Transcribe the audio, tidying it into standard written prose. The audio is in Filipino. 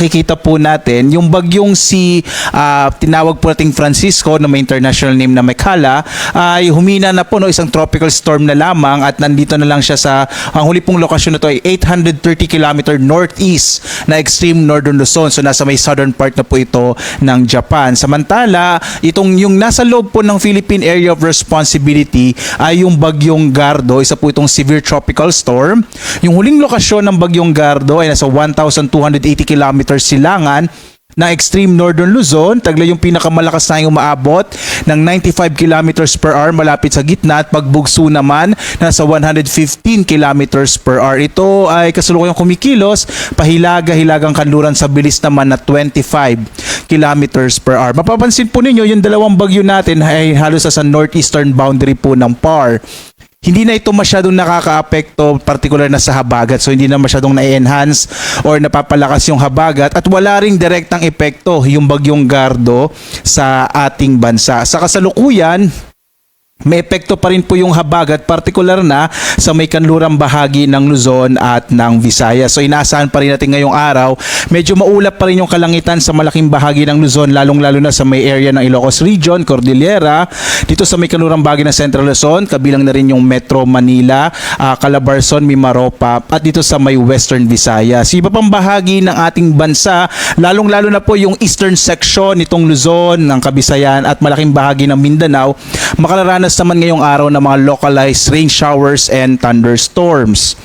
nakikita po natin, yung bagyong tinawag po nating Francisco na may international name na Mekhala ay humina na po, no, isang tropical storm na lamang at nandito na lang siya sa ang huli pong lokasyon na to ay 830 km northeast na extreme northern Luzon. So nasa may southern part na po ito ng Japan. Samantala, itong yung nasa loob po ng Philippine Area of Responsibility ay yung bagyong Gardo, isa po itong severe tropical storm. Yung huling lokasyon ng bagyong Gardo ay nasa 1,280 km silangan ng extreme northern Luzon. Taglay yung pinakamalakas na yung umaabot ng 95 kilometers per hour malapit sa gitna at pagbugso naman nasa 115 kilometers per hour. Ito ay kasalukuyang kumikilos pahilaga-hilagang kanluran sa bilis naman na 25 kilometers per hour. Mapapansin po ninyo yung dalawang bagyo natin ay halos sa northeastern boundary po ng PAR. Hindi na ito masyadong nakaka-apekto particular na sa habagat. So hindi na masyadong na-enhance or napapalakas yung habagat at wala ring direktang epekto yung bagyong Gardo sa ating bansa. Sa kasalukuyan, may epekto pa rin po yung habagat, particular na sa may kanlurang bahagi ng Luzon at ng Visayas. So inaasahan pa rin natin ngayong araw, medyo maulap pa rin yung kalangitan sa malaking bahagi ng Luzon, lalong-lalo na sa may area ng Ilocos Region, Cordillera, dito sa may kanlurang bahagi ng Central Luzon, kabilang na rin yung Metro Manila, Calabarzon, Mimaropa, at dito sa may Western Visayas. Iba pang bahagi ng ating bansa, lalong-lalo na po yung eastern section nitong Luzon, ng Kabisayan at malaking bahagi ng Mindanao, makararanas naman ngayong araw ng mga localized rain showers and thunderstorms.